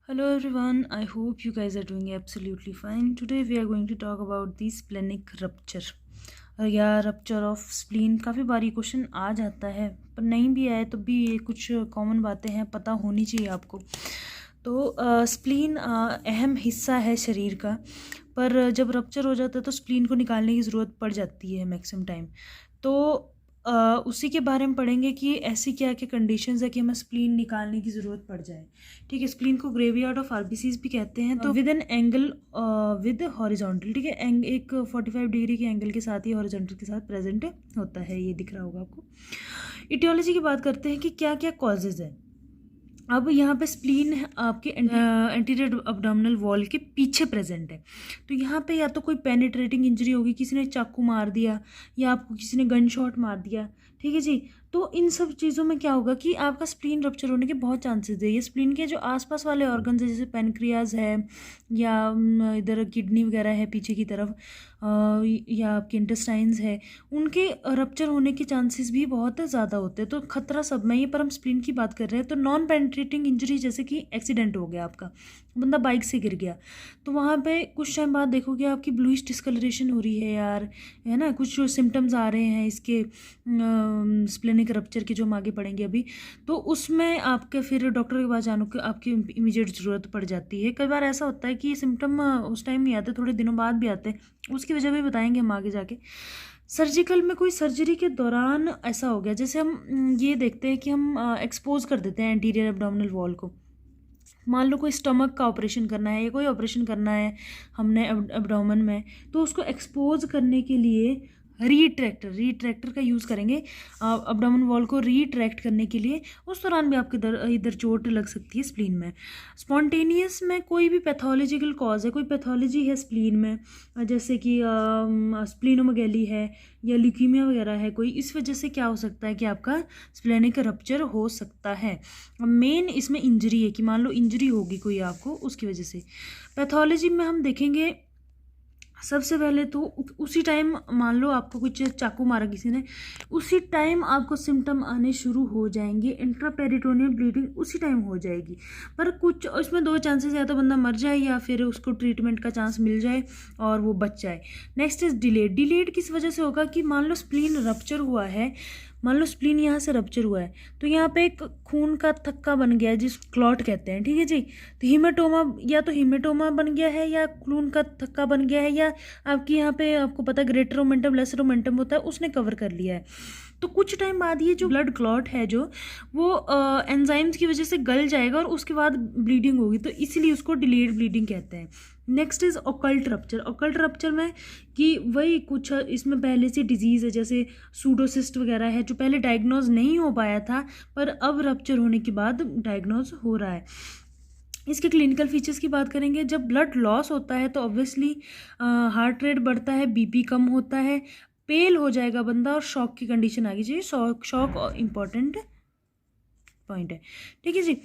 Hello everyone, I hope you guys are doing absolutely fine. Today we are going to talk about the splenic rupture या rupture of spleen. काफ़ी बार ये question आ जाता है, पर नहीं भी आए तो भी ये कुछ कॉमन बातें हैं, पता होनी चाहिए आपको. तो स्प्लीन अहम हिस्सा है शरीर का, पर जब रप्चर हो जाता है तो स्प्लीन को निकालने की ज़रूरत पड़ जाती है मैक्सिमम टाइम. तो उसी के बारे में पढ़ेंगे कि ऐसी क्या क्या कंडीशंस है कि हमें स्प्लीन निकालने की ज़रूरत पड़ जाए. ठीक है, स्प्लीन को ग्रेवयार्ड ऑफ आरबीसीज भी कहते हैं. तो with an angle with horizontal, ठीक है, एक 45 डिग्री के एंगल के साथ ही हॉरिजॉन्टल के साथ प्रेजेंट होता है. ये दिख रहा होगा आपको. इटियोलॉजी की बात करते हैं कि क्या क्या कॉजेज़ है. अब यहाँ पे स्प्लीन आपके एंटीरियर अब्डोमिनल वॉल के पीछे प्रेजेंट है. तो यहाँ पे या तो कोई पेनिट्रेटिंग इंजरी होगी, किसी ने चाकू मार दिया या आपको किसी ने गन शॉट मार दिया. ठीक है जी. तो इन सब चीज़ों में क्या होगा कि आपका स्प्लीन रप्चर होने के बहुत चांसेस है. ये स्प्लीन के जो आसपास वाले ऑर्गन्स है, जैसे पेनक्रियाज है या इधर किडनी वगैरह है पीछे की तरफ, या आपके इंटेस्टाइन्स है, उनके रप्चर होने के चांसेस भी बहुत ज़्यादा होते हैं. तो खतरा सब में ये, पर हम स्प्लीन की बात कर रहे हैं. तो नॉन पेनिट्रेटिंग इंजरी, जैसे कि एक्सीडेंट हो गया, आपका बंदा बाइक से गिर गया, तो वहाँ पे कुछ टाइम बाद देखोगे आपकी ब्लूइश डिस्कलरेशन हो रही है यार, है ना. कुछ जो सिम्टम्स आ रहे हैं इसके स्प्लेनिक रप्चर के, जो हम आगे पढ़ेंगे अभी, तो उसमें आपके फिर डॉक्टर के पास जाने की आपकी इमीडिएट ज़रूरत पड़ जाती है. कई बार ऐसा होता है कि सिम्टम उस टाइम नहीं आते, थोड़े दिनों बाद भी आते हैं. उसकी वजह भी बताएंगे हम आगे जाके. सर्जिकल में कोई सर्जरी के दौरान ऐसा हो गया, जैसे हम ये देखते हैं कि हम एक्सपोज कर देते हैं एंटीरियर एब्डोमिनल वॉल को. मान लो कोई स्टमक का ऑपरेशन करना है या कोई ऑपरेशन करना है हमने एब्डोमेन में, तो उसको एक्सपोज करने के लिए रीट्रैक्टर का यूज़ करेंगे एब्डोमेन वॉल को रीट्रैक्ट करने के लिए. उस दौरान भी आपके इधर चोट लग सकती है स्प्लीन में. स्पॉन्टेनियस में कोई भी पैथोलॉजिकल कॉज है, कोई पैथोलॉजी है स्प्लीन में, जैसे कि स्प्लीनोमेगैली है या ल्यूकीमिया वगैरह है कोई, इस वजह से क्या हो सकता है कि आपका स्प्लेनिक रप्चर हो सकता है. मेन इसमें इंजरी है कि मान लो इंजरी होगी कोई आपको, उसकी वजह से. पैथोलॉजी में हम देखेंगे सबसे पहले तो उसी टाइम, मान लो आपको कुछ चाकू मारा किसी ने, उसी टाइम आपको सिम्टम आने शुरू हो जाएंगे. इंट्रापेरिटोनियल ब्लीडिंग उसी टाइम हो जाएगी. पर कुछ इसमें दो चांसेस, या तो बंदा मर जाए या फिर उसको ट्रीटमेंट का चांस मिल जाए और वो बच जाए. नेक्स्ट इज डिलेड किस वजह से होगा कि मान लो स्प्लीन रप्चर हुआ है, मान लो स्प्लीन यहाँ से रप्चर हुआ है, तो यहाँ पे एक खून का थक्का बन गया है जिस क्लॉट कहते हैं. ठीक है जी. तो हीमेटोमा, या तो हीमेटोमा बन गया है या खून का थक्का बन गया है, या आपकी यहाँ पे आपको पता है ग्रेटर ओमेंटम लेसर ओमेंटम होता है, उसने कवर कर लिया है. तो कुछ टाइम बाद ये जो ब्लड क्लॉट है जो वो एंजाइम्स की वजह से गल जाएगा और उसके बाद ब्लीडिंग होगी, तो इसीलिए उसको डिलेड ब्लीडिंग कहते हैं. Next is occult rupture. Occult rupture में कि वही कुछ इसमें पहले से डिजीज़ है, जैसे सूडोसिस्ट वगैरह है, जो पहले डायग्नोज नहीं हो पाया था पर अब रप्चर होने के बाद डायग्नोज हो रहा है. इसके क्लिनिकल फीचर्स की बात करेंगे. जब ब्लड लॉस होता है तो ऑब्वियसली हार्ट रेट बढ़ता है, बीपी कम होता है, पेल हो जाएगा बंदा और शॉक की कंडीशन आ गई चाहिए. शॉक इंपॉर्टेंट पॉइंट है. ठीक है जी.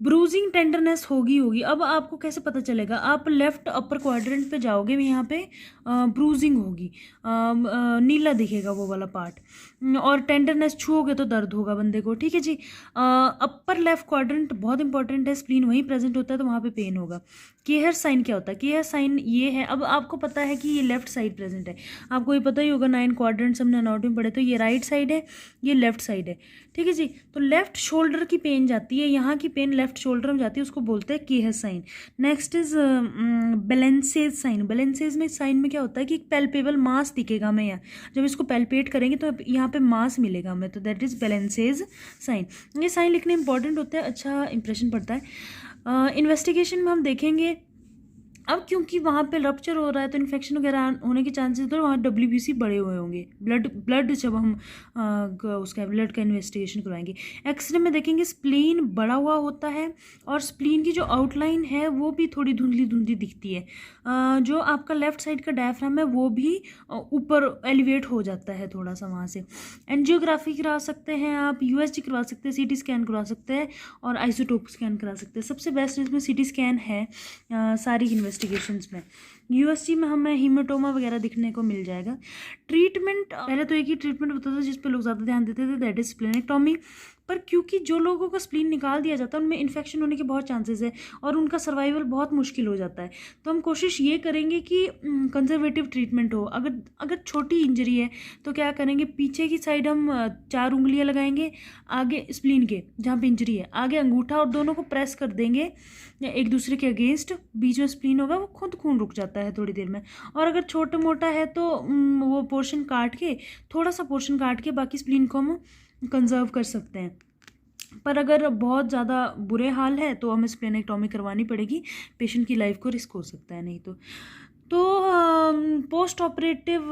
ब्रूजिंग टेंडरनेस होगी. अब आपको कैसे पता चलेगा, आप लेफ्ट अपर क्वाड्रेंट पे जाओगे, यहाँ पे ब्रूजिंग होगी, नीला दिखेगा वो वाला पार्ट, और टेंडरनेस छूओगे तो दर्द होगा बंदे को. ठीक है जी. अपर लेफ्ट क्वाड्रेंट बहुत इंपॉर्टेंट है, स्प्लीन वहीं प्रेजेंट होता है तो वहाँ पे पेन होगा. केहर साइन क्या होता है, केहर साइन ये है, अब आपको पता है कि ये लेफ्ट साइड प्रेजेंट है, आपको ये पता ही होगा 9 क्वाड्रेंट्स हमने एनाटॉमी पढ़े, तो ये राइट साइड है, ये लेफ्ट साइड है. ठीक है जी. तो लेफ्ट शोल्डर की पेन जाती है, यहाँ की पेन लेफ्ट शोल्डर में जाती है, उसको बोलते हैं Kehr sign. Next is Ballance's sign. Ballance's में साइन में क्या होता है कि एक पेल्पेबल मास दिखेगा हमें, यहाँ जब इसको पेल्पेट करेंगे तो यहाँ पे मास मिलेगा हमें, तो दैट इज बेलेंसेज साइन. ये साइन लिखने इंपॉर्टेंट होता है, अच्छा इंप्रेशन पड़ता है. इन्वेस्टिगेशन में हम देखेंगे, अब क्योंकि वहाँ पे रप्चर हो रहा है तो इन्फेक्शन वगैरह होने के चांसेस, तो वहाँ डब्ल्यूबीसी बढ़े हुए होंगे. ब्लड जब हम उसका ब्लड का इन्वेस्टिगेशन करवाएंगे. एक्सरे में देखेंगे स्प्लीन बड़ा हुआ होता है और स्प्लीन की जो आउटलाइन है वो भी थोड़ी धुंधली दिखती है. जो आपका लेफ्ट साइड का डायफ्राम है वो भी ऊपर एलिवेट हो जाता है थोड़ा सा वहाँ से. एंजियोग्राफी करा सकते हैं आप, यूएसजी करवा सकते हैं, सीटी स्कैन करवा सकते हैं और आइसोटोप स्कैन करा सकते हैं. सबसे बेस्ट इसमें सीटी स्कैन है सारी इन्वेस्टिगेशंस में. यूएसजी में हमें हीमेटोमा वगैरह दिखने को मिल जाएगा. ट्रीटमेंट, पहले तो एक ही ट्रीटमेंट होता था जिस पे लोग ज़्यादा ध्यान देते थे, दैट इज स्प्लेनेक्टॉमी. पर क्योंकि जो लोगों का स्प्लीन निकाल दिया जाता है उनमें इन्फेक्शन होने के बहुत चांसेस है और उनका सर्वाइवल बहुत मुश्किल हो जाता है। तो हम कोशिश ये करेंगे कि कंजर्वेटिव ट्रीटमेंट हो। अगर अगर छोटी इंजरी है तो क्या करेंगे, पीछे की साइड हम 4 उंगलियां लगाएंगे आगे स्प्लीन के जहाँ पे इंजरी है, आगे अंगूठा, और दोनों को प्रेस कर देंगे एक दूसरे के अगेंस्ट। बीच में स्प्लीन होगा, वो खुद खून रुक जाता है थोड़ी देर में। और अगर छोटा मोटा है तो वो पोर्शन काट के, थोड़ा सा पोर्शन काट के बाकी स्प्लीन को हम कंजर्व कर सकते हैं। पर अगर बहुत ज़्यादा बुरे हाल है तो हमें स्प्लेनेक्टॉमी करवानी पड़ेगी, पेशेंट की लाइफ को रिस्क हो सकता है नहीं तो पोस्ट ऑपरेटिव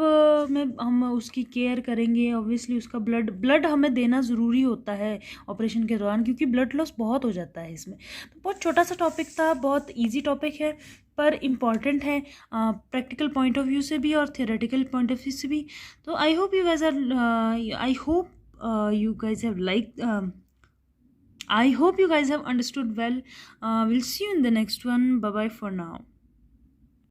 में हम उसकी केयर करेंगे। ऑब्वियसली उसका ब्लड हमें देना ज़रूरी होता है ऑपरेशन के दौरान, क्योंकि ब्लड लॉस बहुत हो जाता है इसमें। तो बहुत छोटा सा टॉपिक था, बहुत इजी टॉपिक है पर इम्पॉर्टेंट है प्रैक्टिकल पॉइंट ऑफ व्यू से भी और थियोरेटिकल पॉइंट ऑफ व्यू से भी। तो I hope you guys have like I hope you guys have understood well. We'll see you in the next one. Bye bye for now.